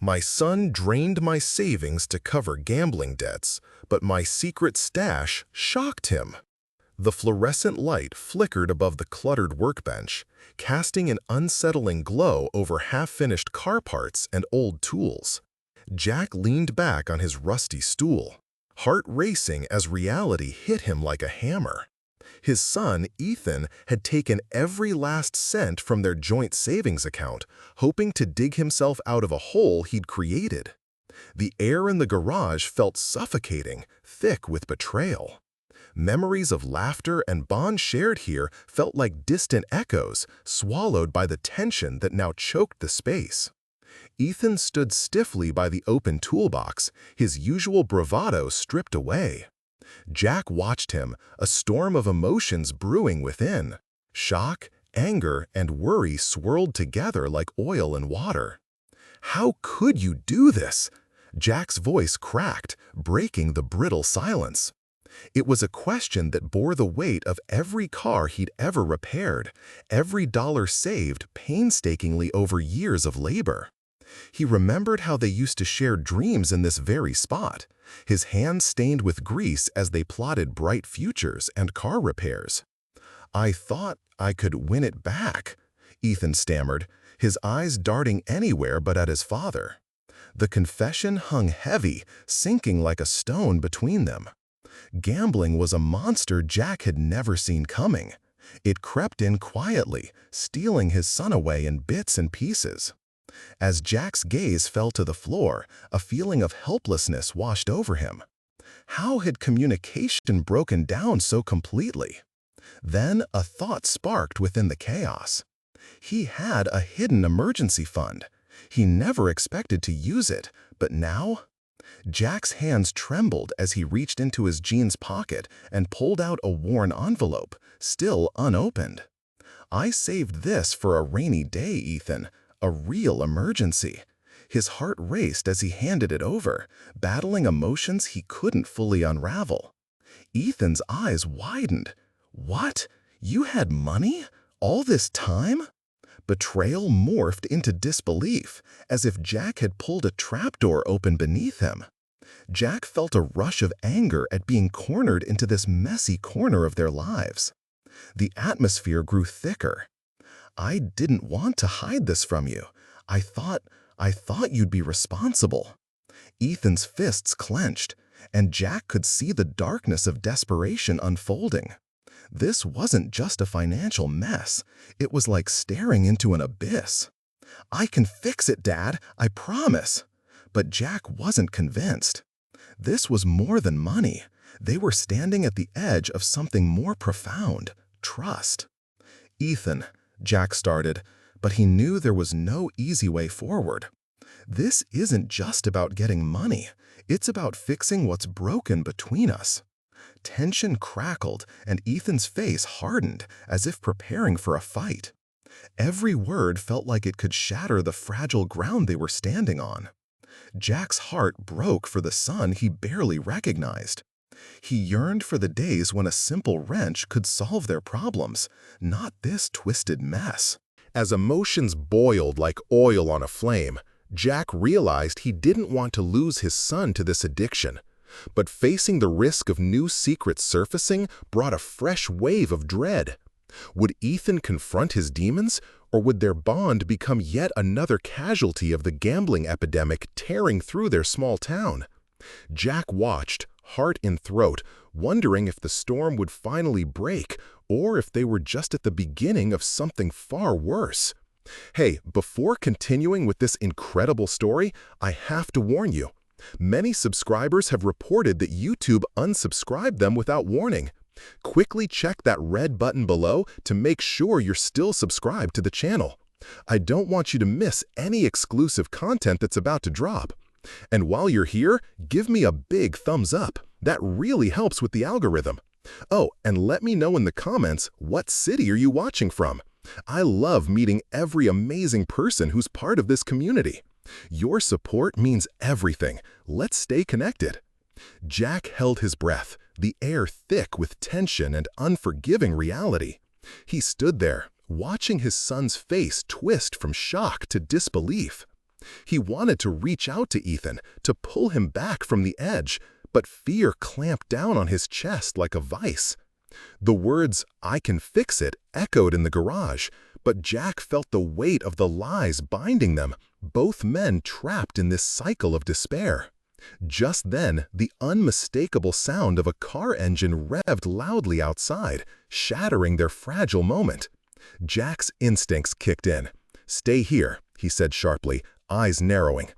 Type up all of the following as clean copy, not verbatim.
My son drained my savings to cover gambling debts, but my secret stash shocked him. The fluorescent light flickered above the cluttered workbench, casting an unsettling glow over half-finished car parts and old tools. Jack leaned back on his rusty stool, heart racing as reality hit him like a hammer. His son, Ethan, had taken every last cent from their joint savings account, hoping to dig himself out of a hole he'd created. The air in the garage felt suffocating, thick with betrayal. Memories of laughter and bonds shared here felt like distant echoes, swallowed by the tension that now choked the space. Ethan stood stiffly by the open toolbox, his usual bravado stripped away. Jack watched him, a storm of emotions brewing within. Shock, anger, and worry swirled together like oil and water. "How could you do this?" Jack's voice cracked, breaking the brittle silence. It was a question that bore the weight of every car he'd ever repaired, every dollar saved painstakingly over years of labor. He remembered how they used to share dreams in this very spot, his hands stained with grease as they plotted bright futures and car repairs. "I thought I could win it back," Ethan stammered, his eyes darting anywhere but at his father. The confession hung heavy, sinking like a stone between them. Gambling was a monster Jack had never seen coming. It crept in quietly, stealing his son away in bits and pieces. As Jack's gaze fell to the floor, a feeling of helplessness washed over him. How had communication broken down so completely? Then a thought sparked within the chaos. He had a hidden emergency fund. He never expected to use it, but now? Jack's hands trembled as he reached into his jeans pocket and pulled out a worn envelope, still unopened. "I saved this for a rainy day, Ethan. A real emergency." His heart raced as he handed it over, battling emotions he couldn't fully unravel. Ethan's eyes widened. "What? You had money? All this time?" Betrayal morphed into disbelief, as if Jack had pulled a trapdoor open beneath him. Jack felt a rush of anger at being cornered into this messy corner of their lives. The atmosphere grew thicker. "I didn't want to hide this from you. I thought you'd be responsible." Ethan's fists clenched, and Jack could see the darkness of desperation unfolding. This wasn't just a financial mess. It was like staring into an abyss. "I can fix it, Dad, I promise." But Jack wasn't convinced. This was more than money. They were standing at the edge of something more profound: trust. "Ethan," Jack started, but he knew there was no easy way forward. "This isn't just about getting money. It's about fixing what's broken between us." Tension crackled, and Ethan's face hardened, as if preparing for a fight. Every word felt like it could shatter the fragile ground they were standing on. Jack's heart broke for the son he barely recognized. He yearned for the days when a simple wrench could solve their problems, not this twisted mess. As emotions boiled like oil on a flame, Jack realized he didn't want to lose his son to this addiction. But facing the risk of new secrets surfacing brought a fresh wave of dread. Would Ethan confront his demons, or would their bond become yet another casualty of the gambling epidemic tearing through their small town? Jack watched, heart in throat, wondering if the storm would finally break, or if they were just at the beginning of something far worse. Hey, before continuing with this incredible story, I have to warn you. Many subscribers have reported that YouTube unsubscribed them without warning. Quickly check that red button below to make sure you're still subscribed to the channel. I don't want you to miss any exclusive content that's about to drop. And while you're here, give me a big thumbs up. That really helps with the algorithm. Oh, and let me know in the comments, what city are you watching from? I love meeting every amazing person who's part of this community. Your support means everything. Let's stay connected. Jack held his breath, the air thick with tension and unforgiving reality. He stood there, watching his son's face twist from shock to disbelief. He wanted to reach out to Ethan, to pull him back from the edge, but fear clamped down on his chest like a vice. The words, "I can fix it," echoed in the garage, but Jack felt the weight of the lies binding them, both men trapped in this cycle of despair. Just then, the unmistakable sound of a car engine revved loudly outside, shattering their fragile moment. Jack's instincts kicked in. "Stay here," he said sharply, eyes narrowing.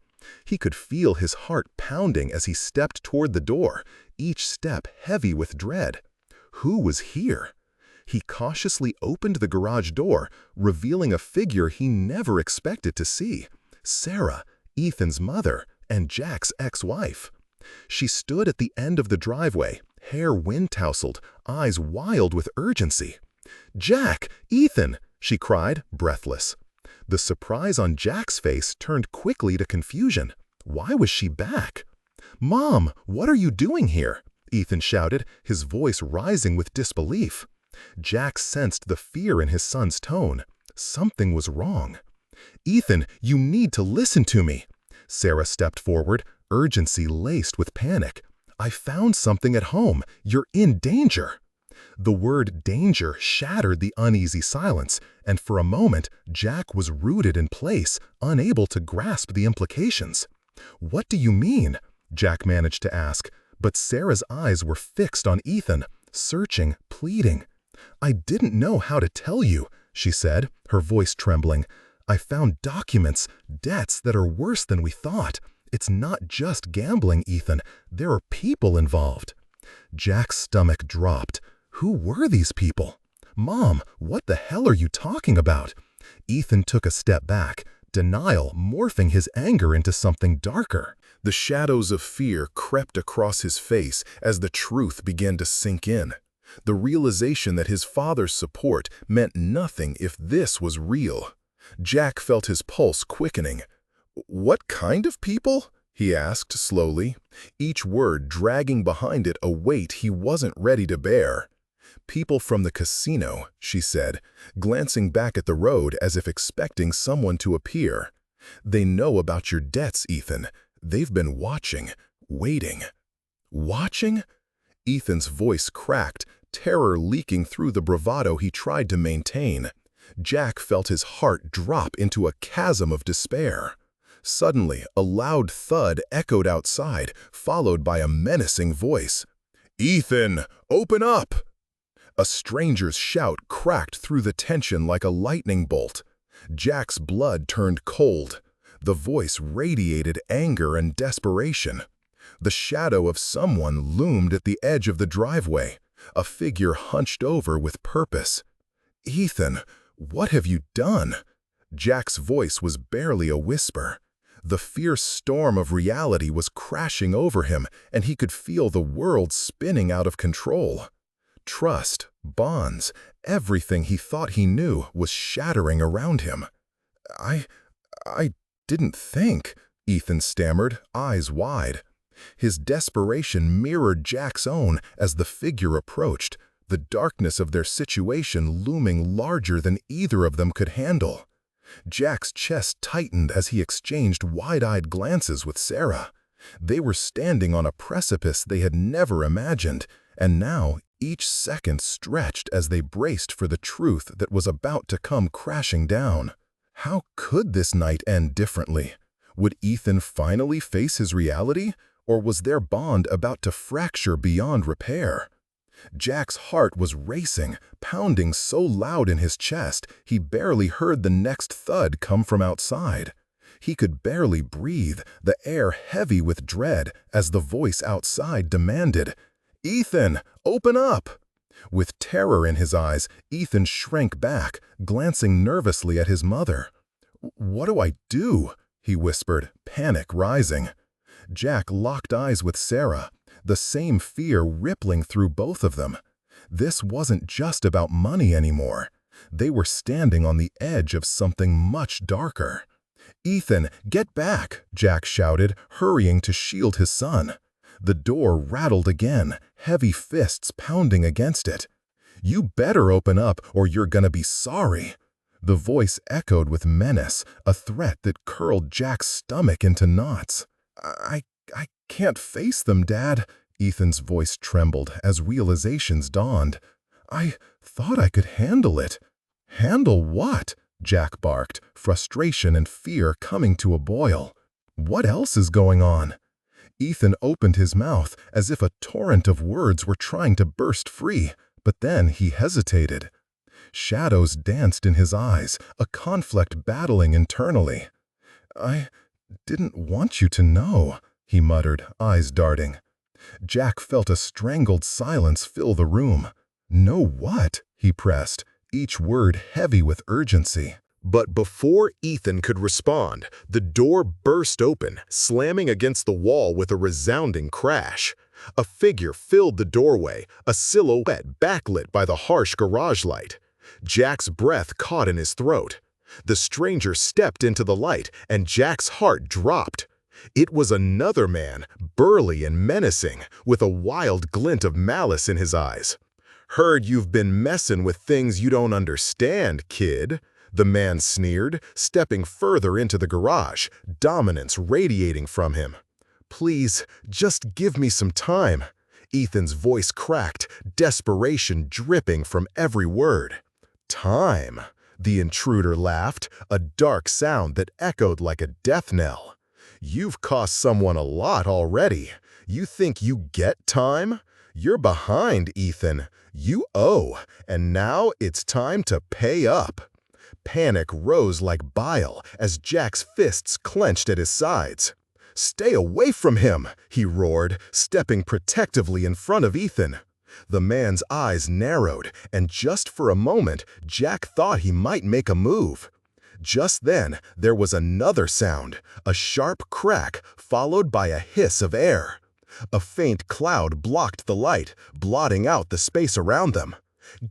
He could feel his heart pounding as he stepped toward the door, each step heavy with dread. Who was here? He cautiously opened the garage door, revealing a figure he never expected to see. Sarah, Ethan's mother, and Jack's ex-wife. She stood at the end of the driveway, hair wind-tousled, eyes wild with urgency. "Jack! Ethan!" she cried, breathless. The surprise on Jack's face turned quickly to confusion. Why was she back? "Mom, what are you doing here?" Ethan shouted, his voice rising with disbelief. Jack sensed the fear in his son's tone. Something was wrong. "Ethan, you need to listen to me." Sarah stepped forward, urgency laced with panic. "I found something at home. You're in danger." The word danger shattered the uneasy silence, and for a moment, Jack was rooted in place, unable to grasp the implications. "What do you mean?" Jack managed to ask, but Sarah's eyes were fixed on Ethan, searching, pleading. "I didn't know how to tell you," she said, her voice trembling. "I found documents, debts that are worse than we thought. It's not just gambling, Ethan. There are people involved." Jack's stomach dropped. Who were these people? "Mom, what the hell are you talking about?" Ethan took a step back, denial morphing his anger into something darker. The shadows of fear crept across his face as the truth began to sink in. The realization that his father's support meant nothing if this was real. Jack felt his pulse quickening. "What kind of people?" he asked slowly, each word dragging behind it a weight he wasn't ready to bear. "People from the casino," she said, glancing back at the road as if expecting someone to appear. "They know about your debts, Ethan. They've been watching, waiting." "Watching?" Ethan's voice cracked, terror leaking through the bravado he tried to maintain. Jack felt his heart drop into a chasm of despair. Suddenly, a loud thud echoed outside, followed by a menacing voice. "Ethan, open up!" A stranger's shout cracked through the tension like a lightning bolt. Jack's blood turned cold. The voice radiated anger and desperation. The shadow of someone loomed at the edge of the driveway, a figure hunched over with purpose. "Ethan, what have you done?" Jack's voice was barely a whisper. The fierce storm of reality was crashing over him, and he could feel the world spinning out of control. Trust, bonds, everything he thought he knew was shattering around him. I didn't think," Ethan stammered, eyes wide. His desperation mirrored Jack's own as the figure approached, the darkness of their situation looming larger than either of them could handle. Jack's chest tightened as he exchanged wide-eyed glances with Sarah. They were standing on a precipice they had never imagined, and now each second stretched as they braced for the truth that was about to come crashing down. How could this night end differently? Would Ethan finally face his reality, or was their bond about to fracture beyond repair? Jack's heart was racing, pounding so loud in his chest he barely heard the next thud come from outside. He could barely breathe, the air heavy with dread, as the voice outside demanded, "Ethan, open up!" With terror in his eyes, Ethan shrank back, glancing nervously at his mother. "What do I do?" he whispered, panic rising. Jack locked eyes with Sarah, the same fear rippling through both of them. This wasn't just about money anymore. They were standing on the edge of something much darker. "Ethan, get back!" Jack shouted, hurrying to shield his son. The door rattled again, heavy fists pounding against it. "You better open up or you're gonna be sorry." The voice echoed with menace, a threat that curled Jack's stomach into knots. I can't face them, Dad." Ethan's voice trembled as realizations dawned. "I thought I could handle it." "Handle what?" Jack barked, frustration and fear coming to a boil. "What else is going on?" Ethan opened his mouth as if a torrent of words were trying to burst free, but then he hesitated. Shadows danced in his eyes, a conflict battling internally. "I didn't want you to know," he muttered, eyes darting. Jack felt a strangled silence fill the room. "Know what?" he pressed, each word heavy with urgency. But before Ethan could respond, the door burst open, slamming against the wall with a resounding crash. A figure filled the doorway, a silhouette backlit by the harsh garage light. Jack's breath caught in his throat. The stranger stepped into the light, and Jack's heart dropped. It was another man, burly and menacing, with a wild glint of malice in his eyes. "Heard you've been messing with things you don't understand, kid," the man sneered, stepping further into the garage, dominance radiating from him. "Please, just give me some time." Ethan's voice cracked, desperation dripping from every word. "Time?" The intruder laughed, a dark sound that echoed like a death knell. "You've cost someone a lot already. You think you get time? You're behind, Ethan. You owe, and now it's time to pay up." Panic rose like bile as Jack's fists clenched at his sides. "Stay away from him!" he roared, stepping protectively in front of Ethan. The man's eyes narrowed, and just for a moment, Jack thought he might make a move. Just then, there was another sound, a sharp crack followed by a hiss of air. A faint cloud blocked the light, blotting out the space around them.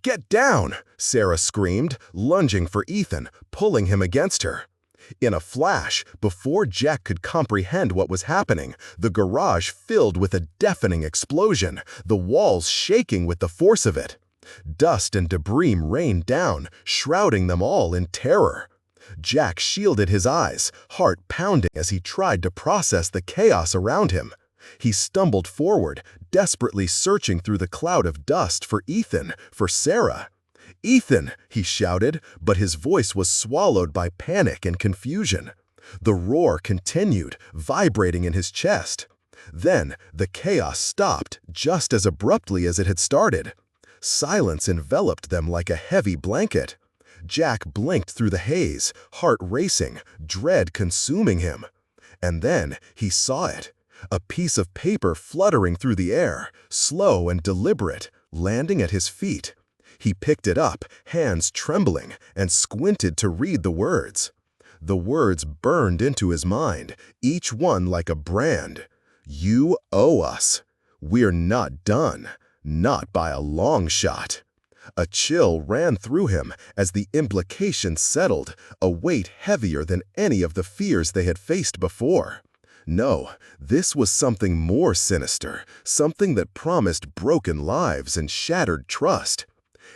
"Get down!" Sarah screamed, lunging for Ethan, pulling him against her. In a flash, before Jack could comprehend what was happening, the garage filled with a deafening explosion, the walls shaking with the force of it. Dust and debris rained down, shrouding them all in terror. Jack shielded his eyes, heart pounding as he tried to process the chaos around him. He stumbled forward, desperately searching through the cloud of dust for Ethan, for Sarah. "Ethan!" he shouted, but his voice was swallowed by panic and confusion. The roar continued, vibrating in his chest. Then the chaos stopped just as abruptly as it had started. Silence enveloped them like a heavy blanket. Jack blinked through the haze, heart racing, dread consuming him. And then he saw it. A piece of paper fluttering through the air, slow and deliberate, landing at his feet. He picked it up, hands trembling, and squinted to read the words. The words burned into his mind, each one like a brand. "You owe us. We're not done. Not by a long shot." A chill ran through him as the implication settled, a weight heavier than any of the fears they had faced before. No, this was something more sinister, something that promised broken lives and shattered trust.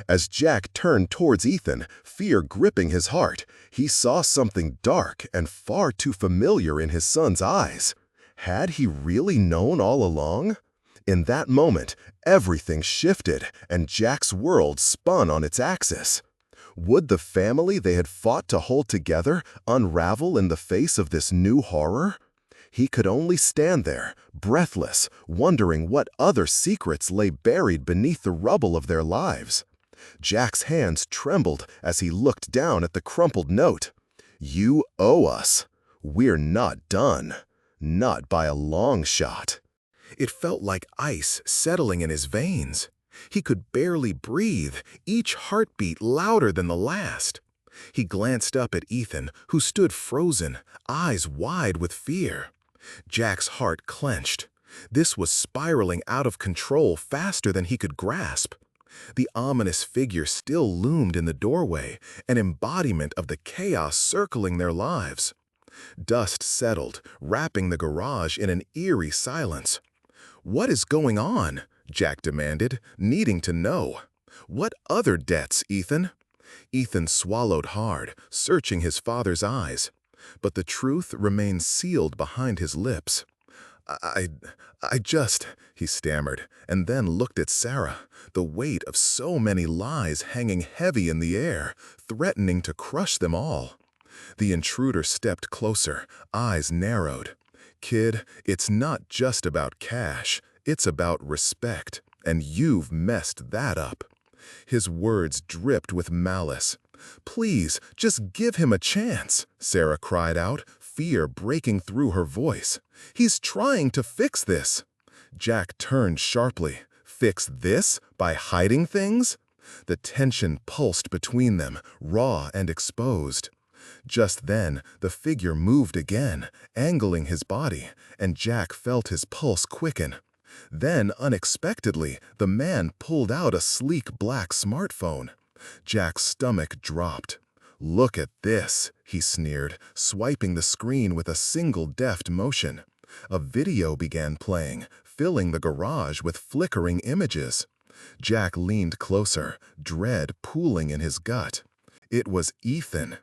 As Jack turned towards Ethan, fear gripping his heart, he saw something dark and far too familiar in his son's eyes. Had he really known all along? In that moment, everything shifted, and Jack's world spun on its axis. Would the family they had fought to hold together unravel in the face of this new horror? He could only stand there, breathless, wondering what other secrets lay buried beneath the rubble of their lives. Jack's hands trembled as he looked down at the crumpled note. "You owe us. We're not done. Not by a long shot." It felt like ice settling in his veins. He could barely breathe, each heartbeat louder than the last. He glanced up at Ethan, who stood frozen, eyes wide with fear. Jack's heart clenched. This was spiraling out of control faster than he could grasp. The ominous figure still loomed in the doorway, an embodiment of the chaos circling their lives. Dust settled, wrapping the garage in an eerie silence. "What is going on?" Jack demanded, needing to know. "What other debts, Ethan?" Ethan swallowed hard, searching his father's eyes. But the truth remained sealed behind his lips. I, I just, he stammered, and then looked at Sarah, the weight of so many lies hanging heavy in the air, threatening to crush them all. The intruder stepped closer, eyes narrowed. Kid, it's not just about cash, it's about respect, and you've messed that up. His words dripped with malice. Please, just give him a chance, Sarah cried out, fear breaking through her voice. He's trying to fix this. Jack turned sharply. Fix this? By hiding things? The tension pulsed between them, raw and exposed. Just then, the figure moved again, angling his body, and Jack felt his pulse quicken. Then, unexpectedly, the man pulled out a sleek black smartphone. Jack's stomach dropped. Look at this, he sneered, swiping the screen with a single deft motion. A video began playing, filling the garage with flickering images. Jack leaned closer, dread pooling in his gut. It was Ethan.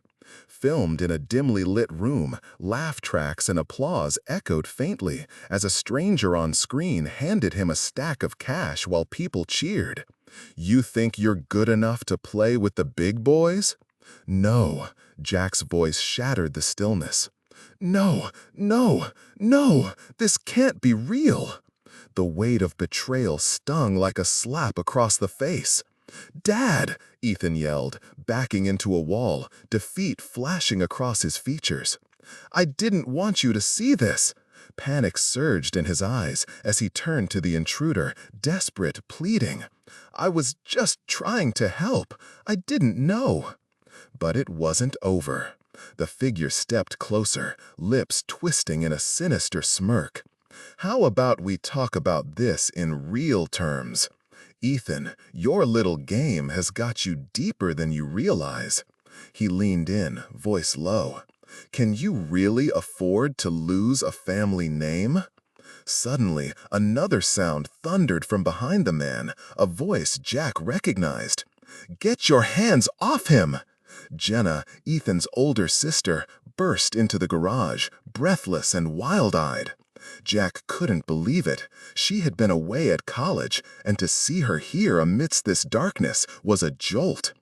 Filmed in a dimly lit room, laugh tracks and applause echoed faintly as a stranger on screen handed him a stack of cash while people cheered. You think you're good enough to play with the big boys? No, Jack's voice shattered the stillness. No, no, no, this can't be real. The weight of betrayal stung like a slap across the face. Dad, Ethan yelled, backing into a wall, defeat flashing across his features. I didn't want you to see this. Panic surged in his eyes as he turned to the intruder, desperate, pleading. I was just trying to help. I didn't know. But it wasn't over. The figure stepped closer, lips twisting in a sinister smirk. How about we talk about this in real terms? Ethan, your little game has got you deeper than you realize. He leaned in, voice low. Can you really afford to lose a family name? Suddenly, another sound thundered from behind the man, a voice Jack recognized. Get your hands off him! Jenna, Ethan's older sister, burst into the garage, breathless and wild-eyed. Jack couldn't believe it. She had been away at college, and to see her here amidst this darkness was a jolt.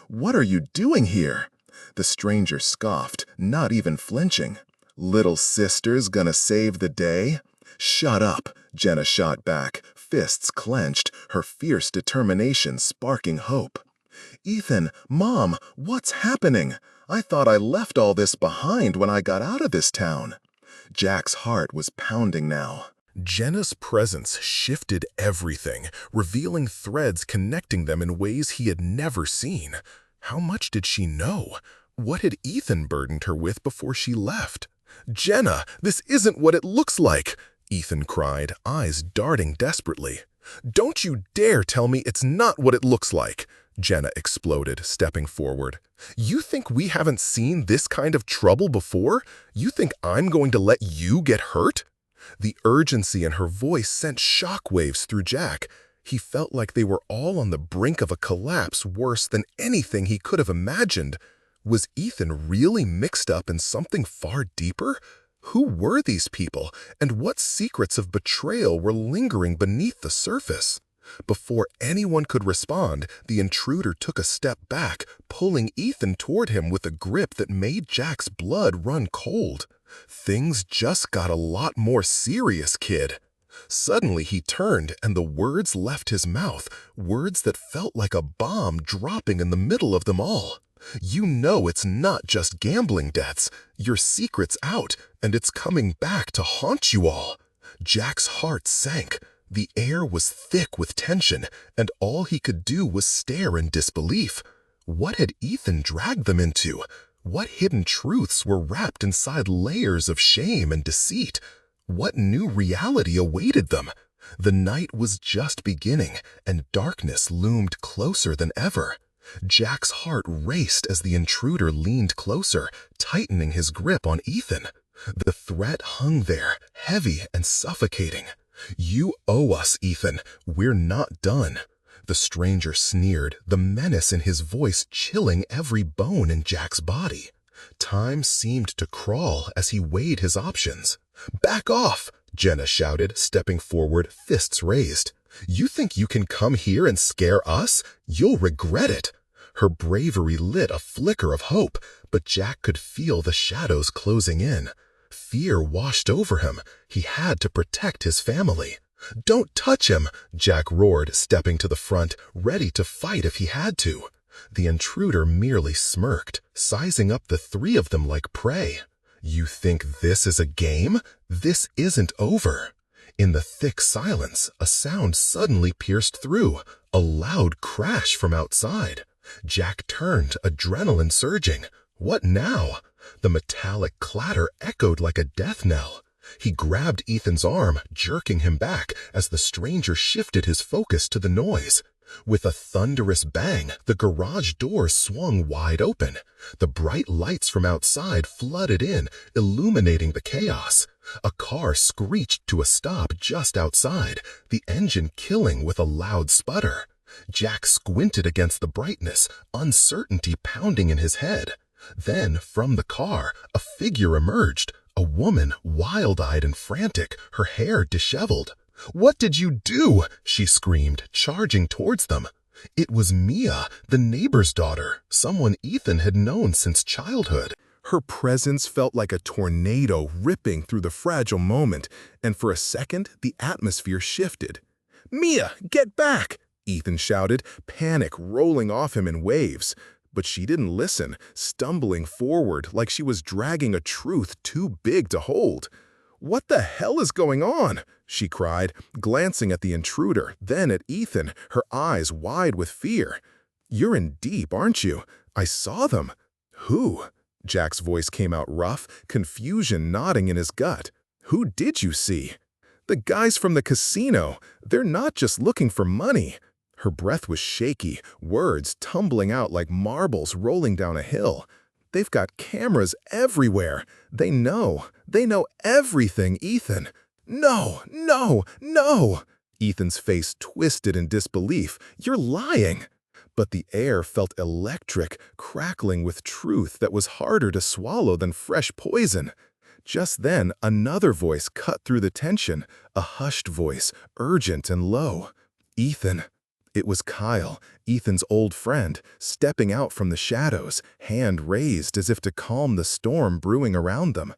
What are you doing here? The stranger scoffed, not even flinching. Little sister's gonna save the day? Shut up, Jenna shot back, fists clenched, her fierce determination sparking hope. Ethan, Mom, what's happening? I thought I left all this behind when I got out of this town. Jack's heart was pounding now. Jenna's presence shifted everything, revealing threads connecting them in ways he had never seen. How much did she know? What had Ethan burdened her with before she left? Jenna, this isn't what it looks like, Ethan cried, eyes darting desperately. Don't you dare tell me it's not what it looks like, Jenna exploded, stepping forward. You think we haven't seen this kind of trouble before? You think I'm going to let you get hurt? The urgency in her voice sent shockwaves through Jack. He felt like they were all on the brink of a collapse worse than anything he could have imagined. Was Ethan really mixed up in something far deeper? Who were these people, and what secrets of betrayal were lingering beneath the surface? Before anyone could respond, the intruder took a step back, pulling Ethan toward him with a grip that made Jack's blood run cold. Things just got a lot more serious, kid. Suddenly he turned, and the words left his mouth, words that felt like a bomb dropping in the middle of them all. You know it's not just gambling debts. Your secret's out, and it's coming back to haunt you all. Jack's heart sank. The air was thick with tension, and all he could do was stare in disbelief. What had Ethan dragged them into? What hidden truths were wrapped inside layers of shame and deceit? What new reality awaited them? The night was just beginning, and darkness loomed closer than ever. Jack's heart raced as the intruder leaned closer, tightening his grip on Ethan. The threat hung there, heavy and suffocating. You owe us, Ethan. We're not done. The stranger sneered, the menace in his voice chilling every bone in Jack's body. Time seemed to crawl as he weighed his options. "Back off!" Jenna shouted, stepping forward, fists raised. "You think you can come here and scare us? You'll regret it." Her bravery lit a flicker of hope, but Jack could feel the shadows closing in. Fear washed over him. He had to protect his family. "Don't touch him!" Jack roared, stepping to the front, ready to fight if he had to. The intruder merely smirked, sizing up the three of them like prey. "You think this is a game? This isn't over." In the thick silence, a sound suddenly pierced through, a loud crash from outside. Jack turned, adrenaline surging. What now? The metallic clatter echoed like a death knell. He grabbed Ethan's arm, jerking him back as the stranger shifted his focus to the noise. With a thunderous bang, the garage door swung wide open. The bright lights from outside flooded in, illuminating the chaos. A car screeched to a stop just outside, the engine killing with a loud sputter. Jack squinted against the brightness, uncertainty pounding in his head. Then, from the car, a figure emerged, a woman wild-eyed and frantic, her hair disheveled. "What did you do?" she screamed, charging towards them. It was Mia, the neighbor's daughter, someone Ethan had known since childhood. Her presence felt like a tornado ripping through the fragile moment, and for a second, the atmosphere shifted. "Mia, get back!" Ethan shouted, panic rolling off him in waves. But she didn't listen, stumbling forward like she was dragging a truth too big to hold. "What the hell is going on?" she cried, glancing at the intruder, then at Ethan, her eyes wide with fear. "You're in deep, aren't you? I saw them." "Who?" Jack's voice came out rough, confusion knotting in his gut. "Who did you see?" "The guys from the casino. They're not just looking for money." Her breath was shaky, words tumbling out like marbles rolling down a hill. "They've got cameras everywhere. They know everything, Ethan." "No, no, no!" Ethan's face twisted in disbelief. "You're lying." But the air felt electric, crackling with truth that was harder to swallow than fresh poison. Just then, another voice cut through the tension, a hushed voice, urgent and low. "Ethan." It was Kyle, Ethan's old friend, stepping out from the shadows, hand raised as if to calm the storm brewing around them.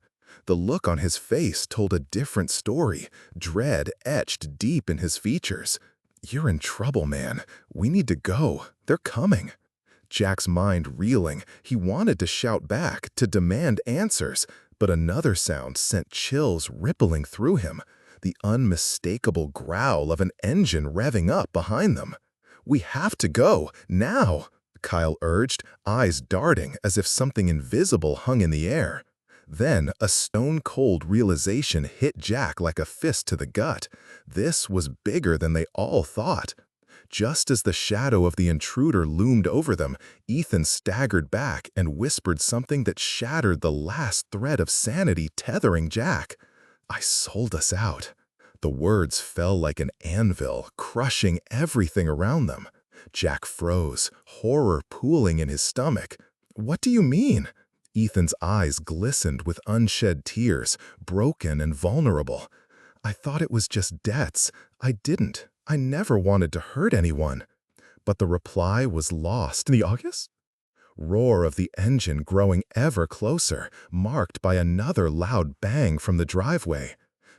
The look on his face told a different story, dread etched deep in his features. "You're in trouble, man. We need to go. They're coming." Jack's mind reeling, he wanted to shout back, to demand answers, but another sound sent chills rippling through him, the unmistakable growl of an engine revving up behind them. "We have to go, now," Kyle urged, eyes darting as if something invisible hung in the air. Then a stone-cold realization hit Jack like a fist to the gut. This was bigger than they all thought. Just as the shadow of the intruder loomed over them, Ethan staggered back and whispered something that shattered the last thread of sanity tethering Jack. "I sold us out." The words fell like an anvil, crushing everything around them. Jack froze, horror pooling in his stomach. "What do you mean?" Ethan's eyes glistened with unshed tears, broken and vulnerable. "I thought it was just debts. I didn't. I never wanted to hurt anyone." But the reply was lost in the August roar of the engine growing ever closer, marked by another loud bang from the driveway.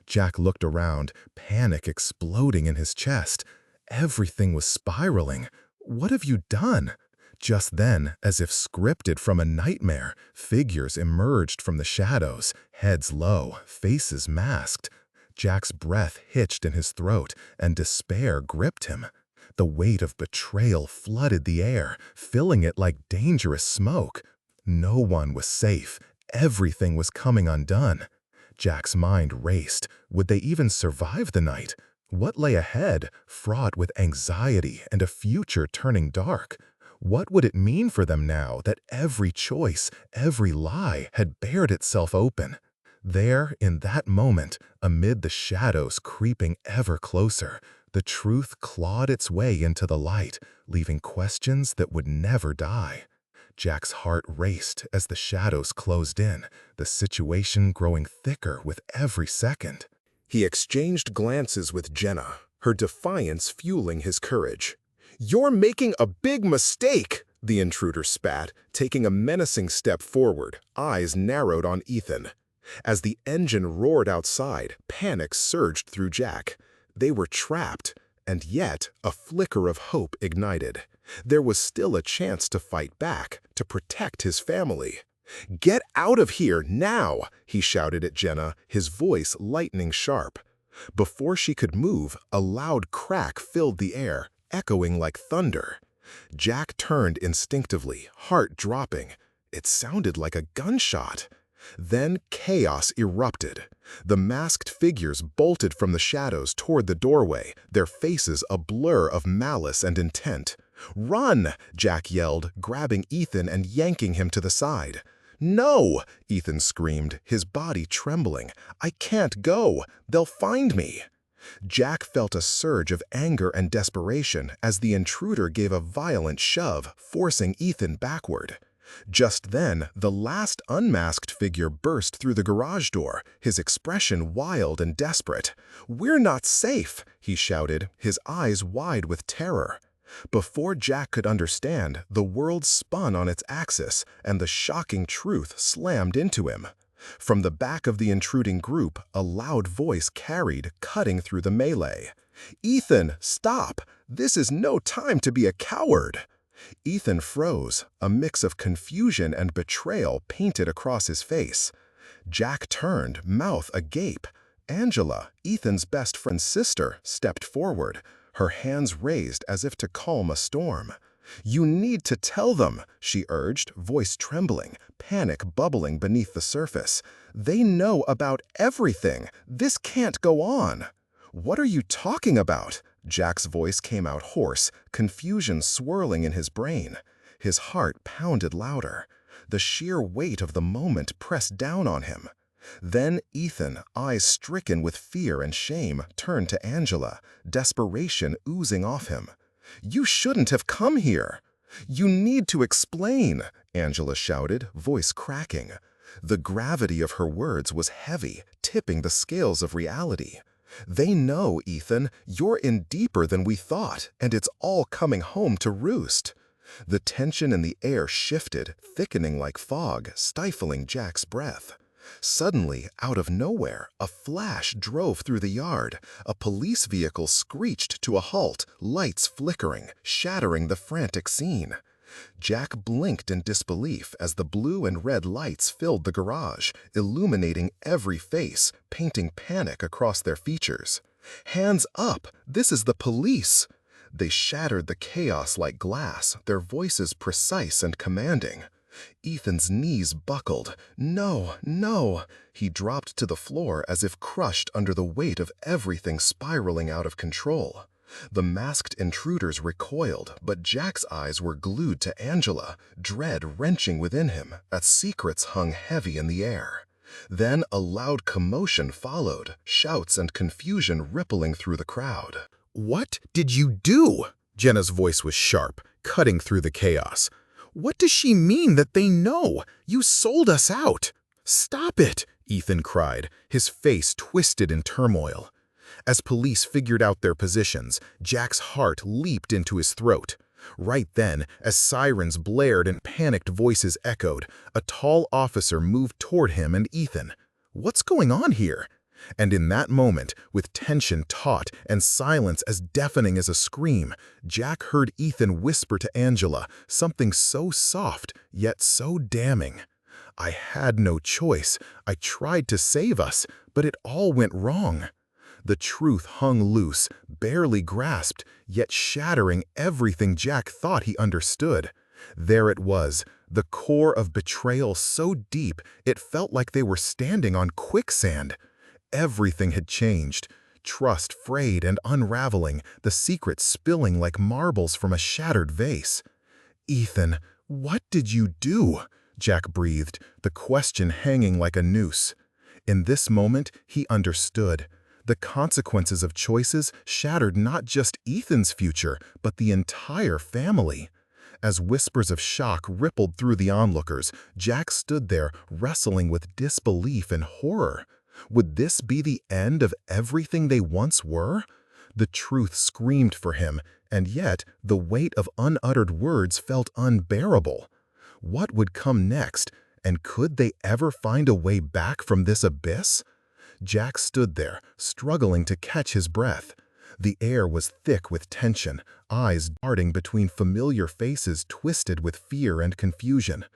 Jack looked around, panic exploding in his chest. Everything was spiraling. "What have you done?" Just then, as if scripted from a nightmare, figures emerged from the shadows, heads low, faces masked. Jack's breath hitched in his throat, and despair gripped him. The weight of betrayal flooded the air, filling it like dangerous smoke. No one was safe. Everything was coming undone. Jack's mind raced. Would they even survive the night? What lay ahead, fraught with anxiety and a future turning dark? What would it mean for them now that every choice, every lie had bared itself open? There, in that moment, amid the shadows creeping ever closer, The truth clawed its way into the light, leaving questions that would never die. Jack's heart raced as the shadows closed in, the situation growing thicker with every second. He exchanged glances with Jenna, her defiance fueling his courage. "You're making a big mistake," the intruder spat, taking a menacing step forward, eyes narrowed on Ethan. As the engine roared outside, panic surged through Jack. They were trapped, and yet a flicker of hope ignited. There was still a chance to fight back, to protect his family. "Get out of here, now!" he shouted at Jenna, his voice lightning sharp. Before she could move, a loud crack filled the air, echoing like thunder. Jack turned instinctively, heart dropping. It sounded like a gunshot. Then chaos erupted. The masked figures bolted from the shadows toward the doorway, their faces a blur of malice and intent. "Run!" Jack yelled, grabbing Ethan and yanking him to the side. "No!" Ethan screamed, his body trembling. "I can't go! They'll find me!" Jack felt a surge of anger and desperation as the intruder gave a violent shove, forcing Ethan backward. Just then, the last unmasked figure burst through the garage door, his expression wild and desperate. "We're not safe!" he shouted, his eyes wide with terror. Before Jack could understand, the world spun on its axis, and the shocking truth slammed into him. From the back of the intruding group, a loud voice carried, cutting through the melee. "Ethan, stop! This is no time to be a coward!" Ethan froze, a mix of confusion and betrayal painted across his face. Jack turned, mouth agape. Angela, Ethan's best friend's sister, stepped forward, her hands raised as if to calm a storm. "You need to tell them," she urged, voice trembling, panic bubbling beneath the surface. "They know about everything. This can't go on." "What are you talking about?" Jack's voice came out hoarse, confusion swirling in his brain. His heart pounded louder. The sheer weight of the moment pressed down on him. Then Ethan, eyes stricken with fear and shame, turned to Angela, desperation oozing off him. "You shouldn't have come here." "You need to explain," Angela shouted, voice cracking. The gravity of her words was heavy, tipping the scales of reality. "They know, Ethan, you're in deeper than we thought, and it's all coming home to roost." The tension in the air shifted, thickening like fog, stifling Jack's breath. Suddenly, out of nowhere, a flash drove through the yard. A police vehicle screeched to a halt, lights flickering, shattering the frantic scene. Jack blinked in disbelief as the blue and red lights filled the garage, illuminating every face, painting panic across their features. "Hands up! This is the police!" They shattered the chaos like glass, their voices precise and commanding. Ethan's knees buckled. "No, no!" He dropped to the floor as if crushed under the weight of everything spiraling out of control. The masked intruders recoiled, but Jack's eyes were glued to Angela, dread wrenching within him, as secrets hung heavy in the air. Then a loud commotion followed, shouts and confusion rippling through the crowd. "What did you do?" Jenna's voice was sharp, cutting through the chaos. "What does she mean that they know? You sold us out!" "Stop it!" Ethan cried, his face twisted in turmoil. As police figured out their positions, Jack's heart leaped into his throat. Right then, as sirens blared and panicked voices echoed, a tall officer moved toward him and Ethan. "What's going on here?" And in that moment, with tension taut and silence as deafening as a scream, Jack heard Ethan whisper to Angela, something so soft, yet so damning. "I had no choice. I tried to save us, but it all went wrong." The truth hung loose, barely grasped, yet shattering everything Jack thought he understood. There it was, the core of betrayal so deep it felt like they were standing on quicksand. Everything had changed. Trust frayed and unraveling, the secret spilling like marbles from a shattered vase. "Ethan, what did you do?" Jack breathed, the question hanging like a noose. In this moment, he understood. The consequences of choices shattered not just Ethan's future, but the entire family. As whispers of shock rippled through the onlookers, Jack stood there wrestling with disbelief and horror. Would this be the end of everything they once were? The truth screamed for him, and yet the weight of unuttered words felt unbearable. What would come next, and could they ever find a way back from this abyss? Jack stood there, struggling to catch his breath. The air was thick with tension, eyes darting between familiar faces twisted with fear and confusion.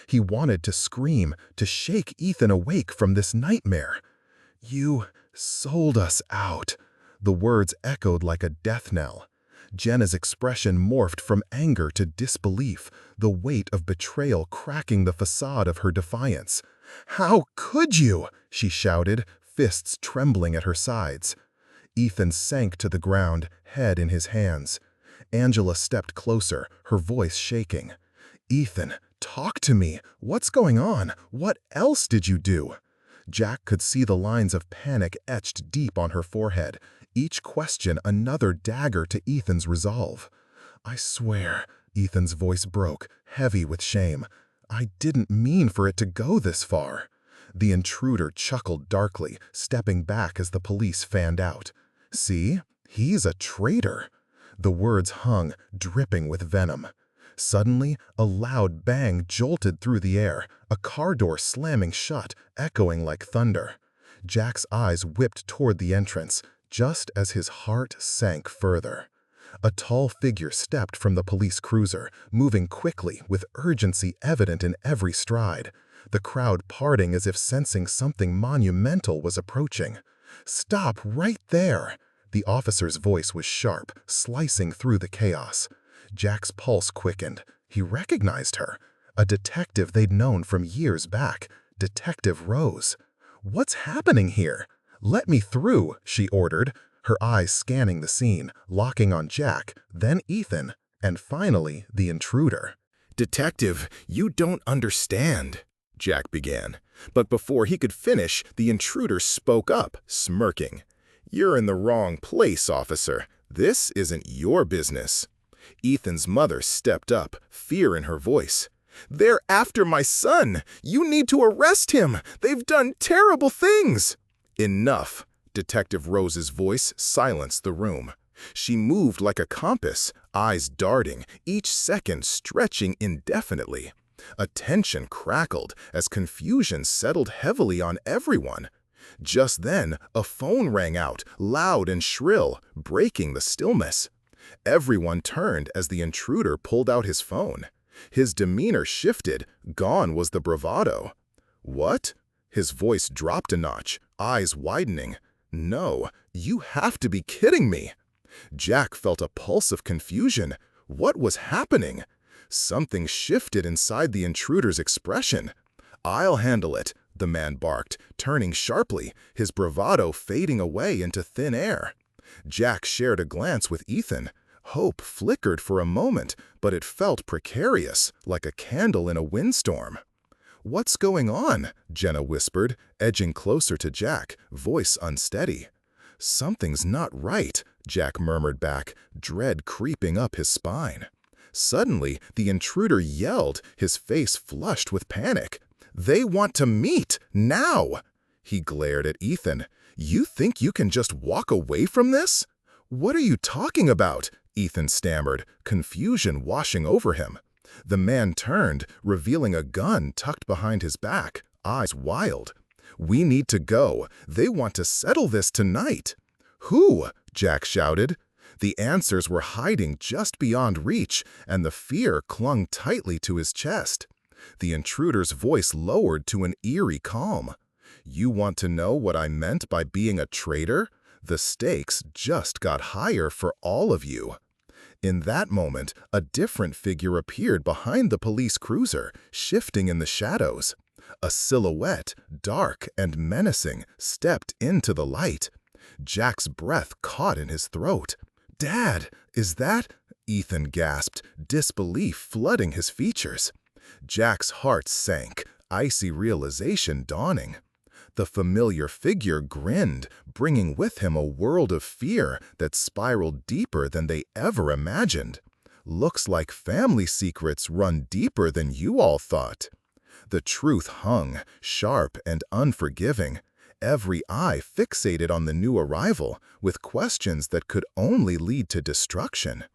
He wanted to scream, to shake Ethan awake from this nightmare. "You sold us out." The words echoed like a death knell. Jenna's expression morphed from anger to disbelief, the weight of betrayal cracking the facade of her defiance. "How could you?" she shouted, fists trembling at her sides. Ethan sank to the ground, head in his hands. Angela stepped closer, her voice shaking. "Ethan, talk to me. What's going on? What else did you do?" Jack could see the lines of panic etched deep on her forehead, each question another dagger to Ethan's resolve. "I swear," Ethan's voice broke, heavy with shame. "I didn't mean for it to go this far." The intruder chuckled darkly, stepping back as the police fanned out. "See? He's a traitor." The words hung, dripping with venom. Suddenly, a loud bang jolted through the air, a car door slamming shut, echoing like thunder. Jack's eyes whipped toward the entrance, just as his heart sank further. A tall figure stepped from the police cruiser, moving quickly, with urgency evident in every stride. The crowd parting as if sensing something monumental was approaching. "Stop right there!" The officer's voice was sharp, slicing through the chaos. Jack's pulse quickened. He recognized her. A detective they'd known from years back, Detective Rose. "What's happening here?" "Let me through," she ordered, her eyes scanning the scene, locking on Jack, then Ethan, and finally the intruder. "Detective, you don't understand," Jack began. But before he could finish, the intruder spoke up, smirking. "You're in the wrong place, officer. This isn't your business." Ethan's mother stepped up, fear in her voice. "They're after my son! You need to arrest him! They've done terrible things!" "Enough!" Detective Rose's voice silenced the room. She moved like a compass, eyes darting, each second stretching indefinitely. A tension crackled as confusion settled heavily on everyone. Just then, a phone rang out, loud and shrill, breaking the stillness. Everyone turned as the intruder pulled out his phone. His demeanor shifted, gone was the bravado. "What?" His voice dropped a notch, eyes widening. "No, you have to be kidding me." Jack felt a pulse of confusion. What was happening? Something shifted inside the intruder's expression. "I'll handle it," the man barked, turning sharply, his bravado fading away into thin air. Jack shared a glance with Ethan. Hope flickered for a moment, but it felt precarious, like a candle in a windstorm. "What's going on?" Jenna whispered, edging closer to Jack, voice unsteady. "Something's not right," Jack murmured back, dread creeping up his spine. Suddenly, the intruder yelled, his face flushed with panic. "They want to meet, now!" He glared at Ethan. "You think you can just walk away from this?" "What are you talking about?" Ethan stammered, confusion washing over him. The man turned, revealing a gun tucked behind his back, eyes wild. "We need to go. They want to settle this tonight." "Who?" Jack shouted. The answers were hiding just beyond reach, and the fear clung tightly to his chest. The intruder's voice lowered to an eerie calm. "You want to know what I meant by being a traitor? The stakes just got higher for all of you." In that moment, a different figure appeared behind the police cruiser, shifting in the shadows. A silhouette, dark and menacing, stepped into the light. Jack's breath caught in his throat. "Dad, is that—" Ethan gasped, disbelief flooding his features. Jack's heart sank, icy realization dawning. The familiar figure grinned, bringing with him a world of fear that spiraled deeper than they ever imagined. Looks like family secrets run deeper than you all thought. The truth hung, sharp and unforgiving, every eye fixated on the new arrival, with questions that could only lead to destruction.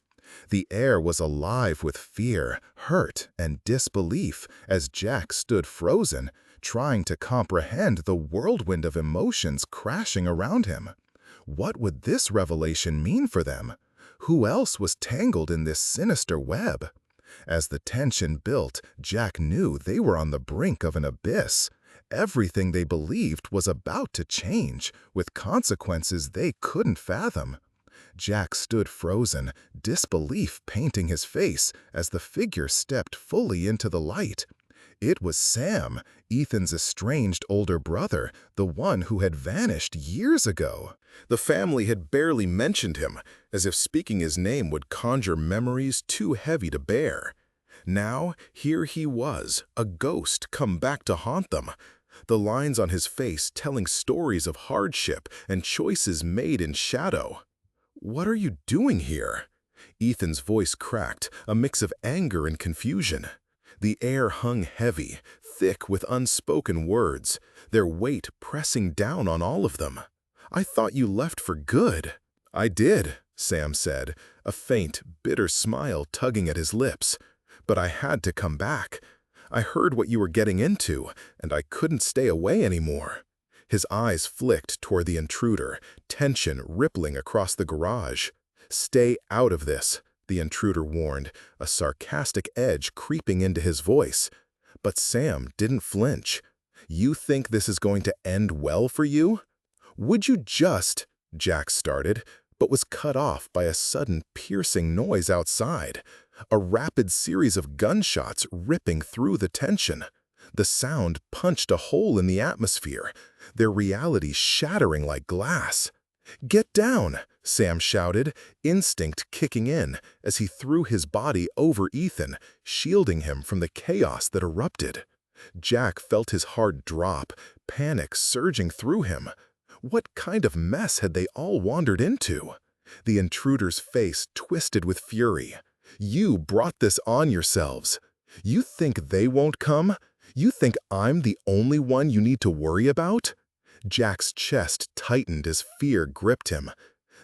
The air was alive with fear, hurt, and disbelief as Jack stood frozen, trying to comprehend the whirlwind of emotions crashing around him. What would this revelation mean for them? Who else was tangled in this sinister web? As the tension built, Jack knew they were on the brink of an abyss. Everything they believed was about to change, with consequences they couldn't fathom. Jack stood frozen, disbelief painting his face as the figure stepped fully into the light. It was Sam, Ethan's estranged older brother, the one who had vanished years ago. The family had barely mentioned him, as if speaking his name would conjure memories too heavy to bear. Now, here he was, a ghost come back to haunt them. The lines on his face telling stories of hardship and choices made in shadow. "What are you doing here?" Ethan's voice cracked, a mix of anger and confusion. The air hung heavy, thick with unspoken words, their weight pressing down on all of them. "I thought you left for good." "I did," Sam said, a faint, bitter smile tugging at his lips. "But I had to come back. I heard what you were getting into, and I couldn't stay away anymore." His eyes flicked toward the intruder, tension rippling across the garage. "Stay out of this," the intruder warned, a sarcastic edge creeping into his voice. But Sam didn't flinch. "You think this is going to end well for you?" "Would you just—" Jack started, but was cut off by a sudden piercing noise outside, a rapid series of gunshots ripping through the tension. The sound punched a hole in the atmosphere, their reality shattering like glass. "Get down!" Sam shouted, instinct kicking in as he threw his body over Ethan, shielding him from the chaos that erupted. Jack felt his heart drop, panic surging through him. What kind of mess had they all wandered into? The intruder's face twisted with fury. "You brought this on yourselves. You think they won't come? You think I'm the only one you need to worry about?" Jack's chest tightened as fear gripped him.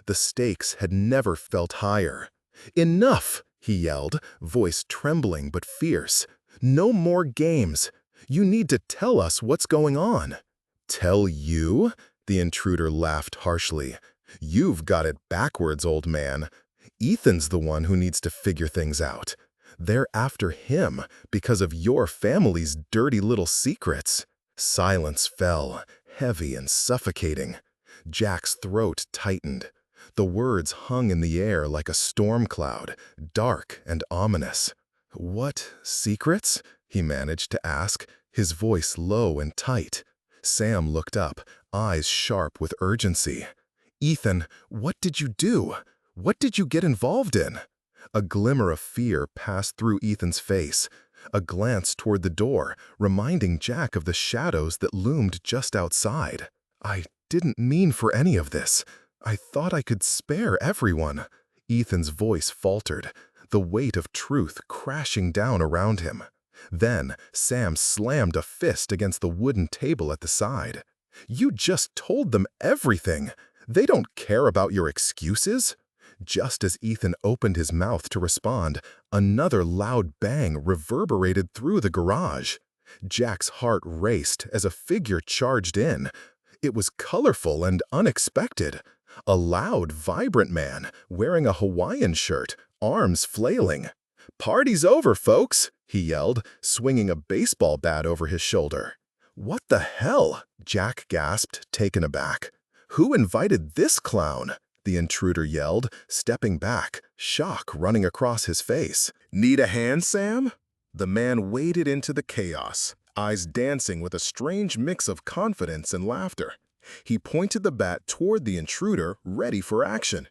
The stakes had never felt higher. "Enough!" he yelled, voice trembling but fierce. "No more games. You need to tell us what's going on." "Tell you?" The intruder laughed harshly. "You've got it backwards, old man. Ethan's the one who needs to figure things out. They're after him because of your family's dirty little secrets." Silence fell, heavy and suffocating. Jack's throat tightened. The words hung in the air like a storm cloud, dark and ominous. "What secrets?" he managed to ask, his voice low and tight. Sam looked up, eyes sharp with urgency. "Ethan, what did you do? What did you get involved in?" A glimmer of fear passed through Ethan's face, a glance toward the door, reminding Jack of the shadows that loomed just outside. "I didn't mean for any of this. I thought I could spare everyone." Ethan's voice faltered, the weight of truth crashing down around him. Then Sam slammed a fist against the wooden table at the side. "You just told them everything. They don't care about your excuses." Just as Ethan opened his mouth to respond, another loud bang reverberated through the garage. Jack's heart raced as a figure charged in. It was colorful and unexpected. A loud, vibrant man wearing a Hawaiian shirt, arms flailing. "Party's over, folks!" he yelled, swinging a baseball bat over his shoulder. "What the hell?" Jack gasped, taken aback. "Who invited this clown?" the intruder yelled, stepping back, shock running across his face. "Need a hand, Sam?" The man waded into the chaos, eyes dancing with a strange mix of confidence and laughter. He pointed the bat toward the intruder, ready for action.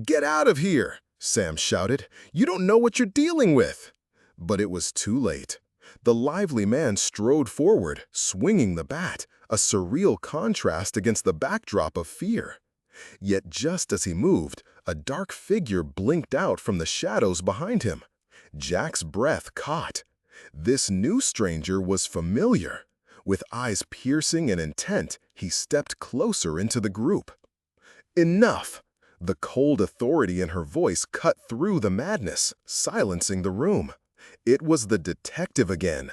"Get out of here!" Sam shouted. "You don't know what you're dealing with!" But it was too late. The lively man strode forward, swinging the bat, a surreal contrast against the backdrop of fear. Yet just as he moved, a dark figure blinked out from the shadows behind him. Jack's breath caught. This new stranger was familiar. With eyes piercing and intent, he stepped closer into the group. "Enough!" The cold authority in her voice cut through the madness, silencing the room. It was the detective again.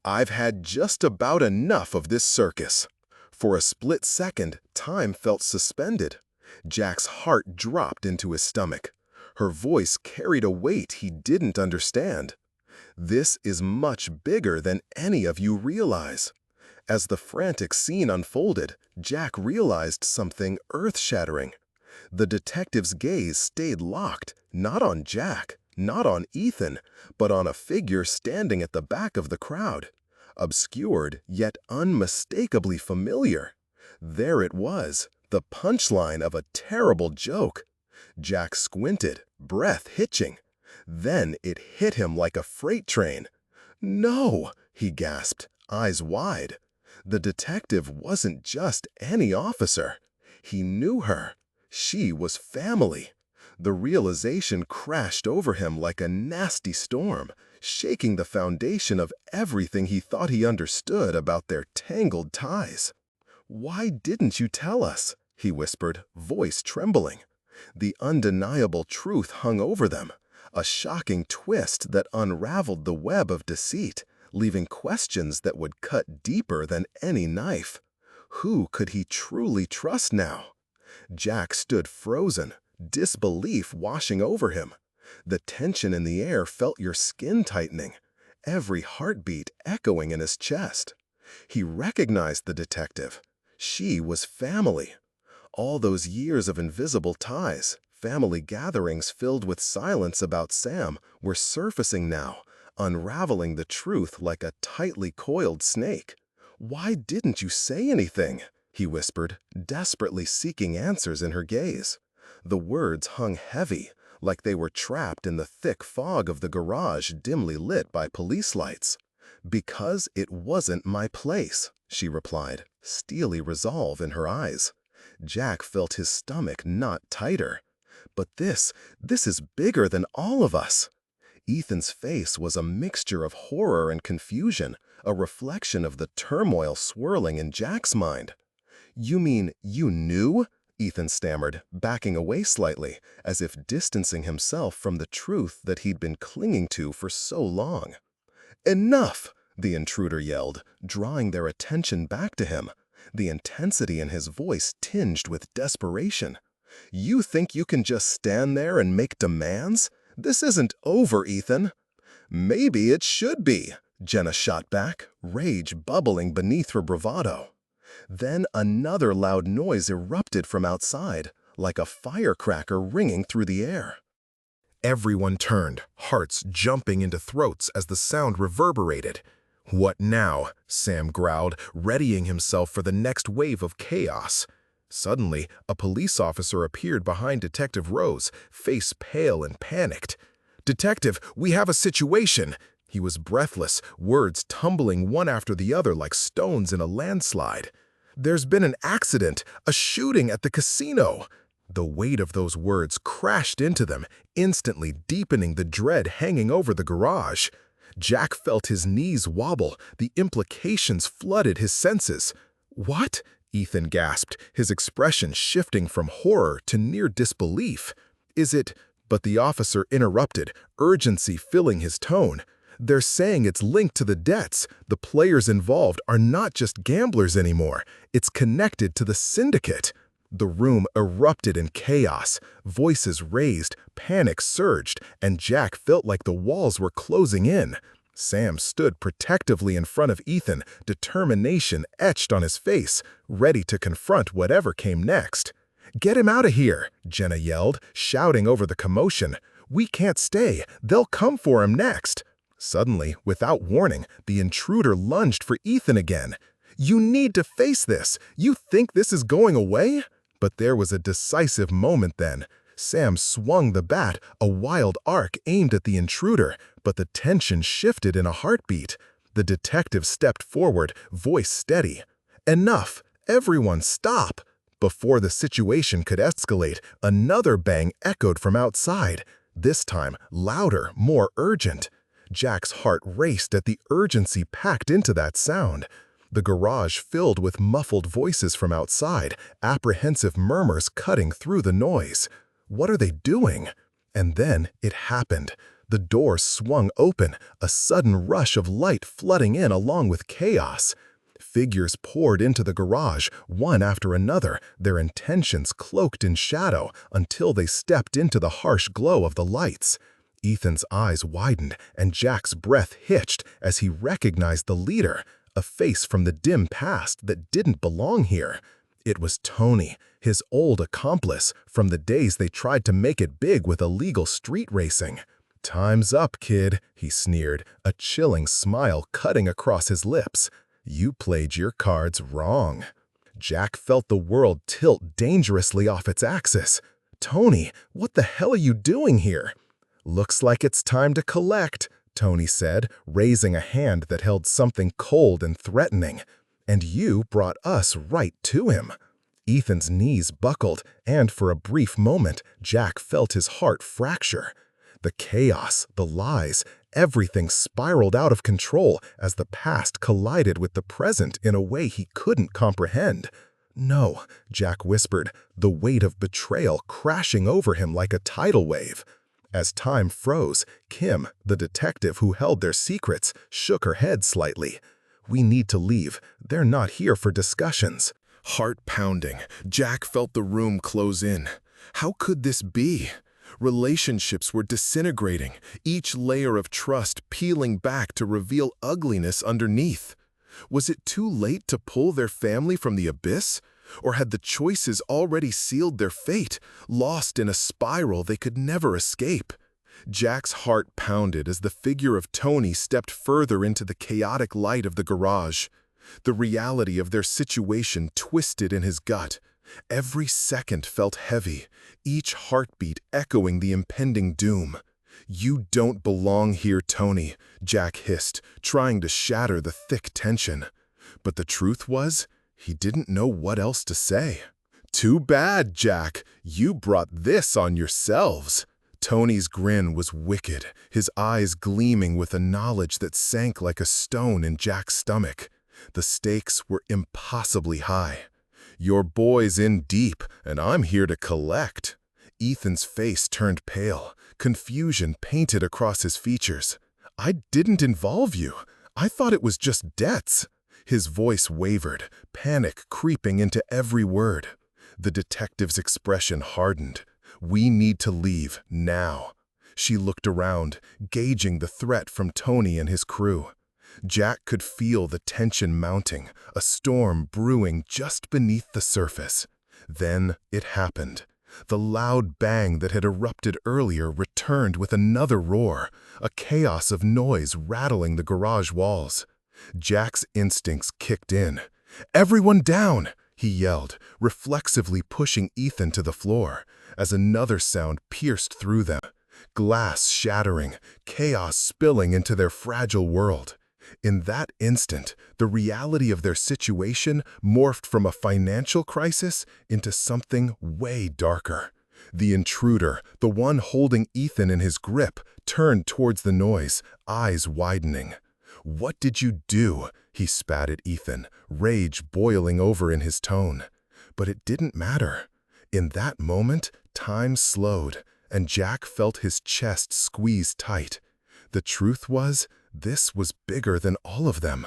"I've had just about enough of this circus." For a split second, time felt suspended. Jack's heart dropped into his stomach. Her voice carried a weight he didn't understand. "This is much bigger than any of you realize." As the frantic scene unfolded, Jack realized something earth-shattering. The detective's gaze stayed locked, not on Jack, not on Ethan, but on a figure standing at the back of the crowd. Obscured, yet unmistakably familiar. There it was, the punchline of a terrible joke. Jack squinted, breath hitching. Then it hit him like a freight train. "No!" he gasped, eyes wide. The detective wasn't just any officer. He knew her. She was family. The realization crashed over him like a nasty storm, shaking the foundation of everything he thought he understood about their tangled ties. "Why didn't you tell us?" he whispered, voice trembling. The undeniable truth hung over them, a shocking twist that unraveled the web of deceit, leaving questions that would cut deeper than any knife. Who could he truly trust now? Jack stood frozen, disbelief washing over him. The tension in the air felt your skin tightening, every heartbeat echoing in his chest. He recognized the detective. She was family. All those years of invisible ties, family gatherings filled with silence about Sam, were surfacing now, unraveling the truth like a tightly coiled snake. "Why didn't you say anything?" he whispered, desperately seeking answers in her gaze. The words hung heavy, like they were trapped in the thick fog of the garage dimly lit by police lights. "Because it wasn't my place," she replied, steely resolve in her eyes. Jack felt his stomach knot tighter. "But this is bigger than all of us." Ethan's face was a mixture of horror and confusion, a reflection of the turmoil swirling in Jack's mind. "You mean you knew?" Ethan stammered, backing away slightly, as if distancing himself from the truth that he'd been clinging to for so long. "Enough!" the intruder yelled, drawing their attention back to him, the intensity in his voice tinged with desperation. "You think you can just stand there and make demands? This isn't over, Ethan." "Maybe it should be," Jenna shot back, rage bubbling beneath her bravado. Then another loud noise erupted from outside, like a firecracker ringing through the air. Everyone turned, hearts jumping into throats as the sound reverberated. "What now?" Sam growled, readying himself for the next wave of chaos. Suddenly, a police officer appeared behind Detective Rose, face pale and panicked. "Detective, we have a situation!" He was breathless, words tumbling one after the other like stones in a landslide. "There's been an accident, a shooting at the casino." The weight of those words crashed into them, instantly deepening the dread hanging over the garage. Jack felt his knees wobble, the implications flooded his senses. "What?" Ethan gasped, his expression shifting from horror to near disbelief. "Is it—" But the officer interrupted, urgency filling his tone. "They're saying it's linked to the debts. The players involved are not just gamblers anymore. It's connected to the syndicate." The room erupted in chaos. Voices raised, panic surged, and Jack felt like the walls were closing in. Sam stood protectively in front of Ethan, determination etched on his face, ready to confront whatever came next. "Get him out of here!" Jenna yelled, shouting over the commotion. "We can't stay. They'll come for him next." Suddenly, without warning, the intruder lunged for Ethan again. "You need to face this. You think this is going away?" But there was a decisive moment then. Sam swung the bat, a wild arc aimed at the intruder, but the tension shifted in a heartbeat. The detective stepped forward, voice steady. "Enough! Everyone stop!" Before the situation could escalate, another bang echoed from outside, this time louder, more urgent. Jack's heart raced at the urgency packed into that sound. The garage filled with muffled voices from outside, apprehensive murmurs cutting through the noise. What are they doing? And then it happened. The door swung open, a sudden rush of light flooding in along with chaos. Figures poured into the garage, one after another, their intentions cloaked in shadow until they stepped into the harsh glow of the lights. Ethan's eyes widened and Jack's breath hitched as he recognized the leader, a face from the dim past that didn't belong here. It was Tony, his old accomplice from the days they tried to make it big with illegal street racing. "Time's up, kid," he sneered, a chilling smile cutting across his lips. "You played your cards wrong." Jack felt the world tilt dangerously off its axis. "Tony, what the hell are you doing here?" "Looks like it's time to collect," Tony said, raising a hand that held something cold and threatening. "And you brought us right to him." Ethan's knees buckled, and for a brief moment, Jack felt his heart fracture. The chaos, the lies, everything spiraled out of control as the past collided with the present in a way he couldn't comprehend. "No," Jack whispered, the weight of betrayal crashing over him like a tidal wave. As time froze, Kim, the detective who held their secrets, shook her head slightly. "We need to leave. They're not here for discussions." Heart pounding, Jack felt the room close in. How could this be? Relationships were disintegrating, each layer of trust peeling back to reveal ugliness underneath. Was it too late to pull their family from the abyss? Or had the choices already sealed their fate, lost in a spiral they could never escape? Jack's heart pounded as the figure of Tony stepped further into the chaotic light of the garage. The reality of their situation twisted in his gut. Every second felt heavy, each heartbeat echoing the impending doom. "You don't belong here, Tony," Jack hissed, trying to shatter the thick tension. But the truth was, he didn't know what else to say. "Too bad, Jack. You brought this on yourselves." Tony's grin was wicked, his eyes gleaming with a knowledge that sank like a stone in Jack's stomach. The stakes were impossibly high. "Your boy's in deep, and I'm here to collect." Ethan's face turned pale, confusion painted across his features. "I didn't involve you. I thought it was just debts." His voice wavered, panic creeping into every word. The detective's expression hardened. "We need to leave, now." She looked around, gauging the threat from Tony and his crew. Jack could feel the tension mounting, a storm brewing just beneath the surface. Then it happened. The loud bang that had erupted earlier returned with another roar, a chaos of noise rattling the garage walls. Jack's instincts kicked in. "Everyone down!" he yelled, reflexively pushing Ethan to the floor, as another sound pierced through them. Glass shattering, chaos spilling into their fragile world. In that instant, the reality of their situation morphed from a financial crisis into something way darker. The intruder, the one holding Ethan in his grip, turned towards the noise, eyes widening. "What did you do?" he spat at Ethan, rage boiling over in his tone. But it didn't matter. In that moment, time slowed, and Jack felt his chest squeeze tight. The truth was, this was bigger than all of them.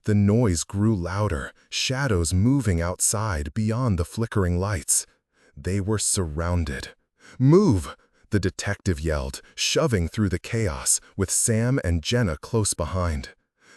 The noise grew louder, shadows moving outside beyond the flickering lights. They were surrounded. "Move!" the detective yelled, shoving through the chaos, with Sam and Jenna close behind.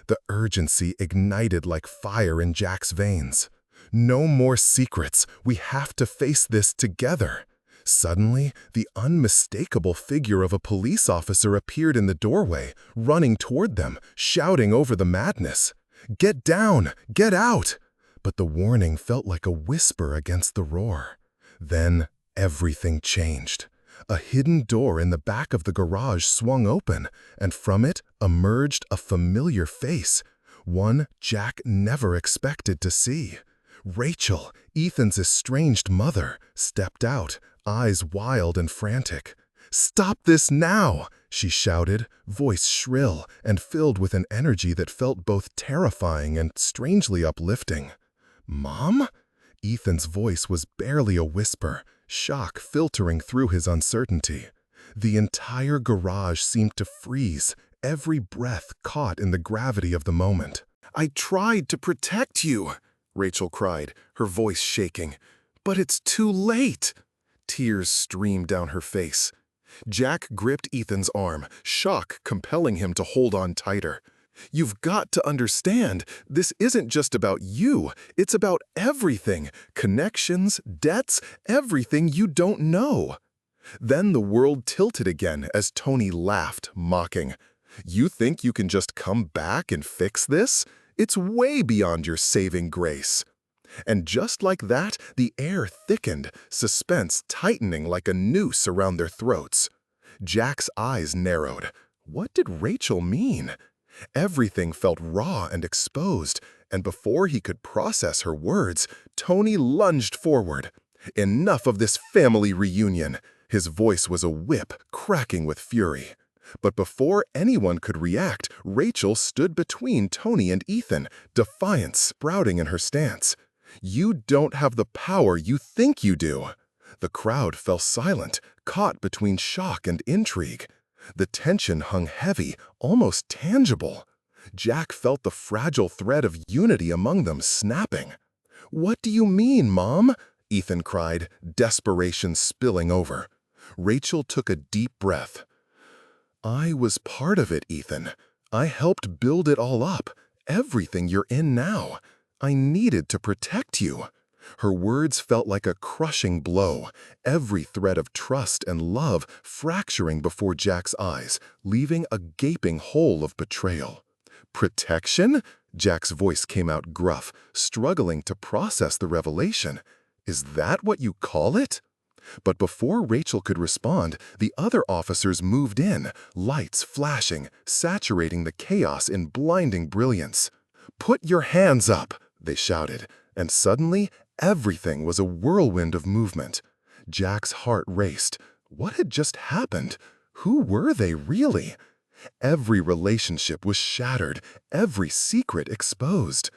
The urgency ignited like fire in Jack's veins. "No more secrets. We have to face this together." Suddenly, the unmistakable figure of a police officer appeared in the doorway, running toward them, shouting over the madness. "Get down! Get out!" But the warning felt like a whisper against the roar. Then everything changed. A hidden door in the back of the garage swung open, and from it emerged a familiar face, one Jack never expected to see. Rachel, Ethan's estranged mother, stepped out, eyes wild and frantic. "Stop this now!" she shouted, voice shrill and filled with an energy that felt both terrifying and strangely uplifting. "Mom?" Ethan's voice was barely a whisper, shock filtering through his uncertainty. The entire garage seemed to freeze, every breath caught in the gravity of the moment. "I tried to protect you," Rachel cried, her voice shaking. "But it's too late." Tears streamed down her face. Jack gripped Ethan's arm, shock compelling him to hold on tighter. "You've got to understand, this isn't just about you. It's about everything. Connections, debts, everything you don't know." Then the world tilted again as Tony laughed, mocking. "You think you can just come back and fix this? It's way beyond your saving grace." And just like that, the air thickened, suspense tightening like a noose around their throats. Jack's eyes narrowed. What did Rachel mean? Everything felt raw and exposed, and before he could process her words, Tony lunged forward. "Enough of this family reunion!" His voice was a whip, cracking with fury. But before anyone could react, Rachel stood between Tony and Ethan, defiance sprouting in her stance. "You don't have the power you think you do." The crowd fell silent, caught between shock and intrigue. The tension hung heavy, almost tangible. Jack felt the fragile thread of unity among them snapping. "What do you mean, Mom?" Ethan cried, desperation spilling over. Rachel took a deep breath. "I was part of it, Ethan. I helped build it all up, everything you're in now. I needed to protect you." Her words felt like a crushing blow, every thread of trust and love fracturing before Jack's eyes, leaving a gaping hole of betrayal. "Protection?" Jack's voice came out gruff, struggling to process the revelation. "Is that what you call it?" But before Rachel could respond, the other officers moved in, lights flashing, saturating the chaos in blinding brilliance. "Put your hands up!" they shouted, and suddenly everything was a whirlwind of movement. Jack's heart raced. What had just happened? Who were they really? Every relationship was shattered, every secret exposed.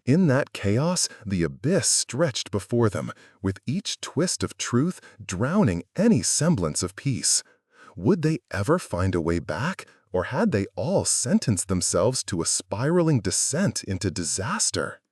In that chaos, the abyss stretched before them, with each twist of truth drowning any semblance of peace. Would they ever find a way back, or had they all sentenced themselves to a spiraling descent into disaster?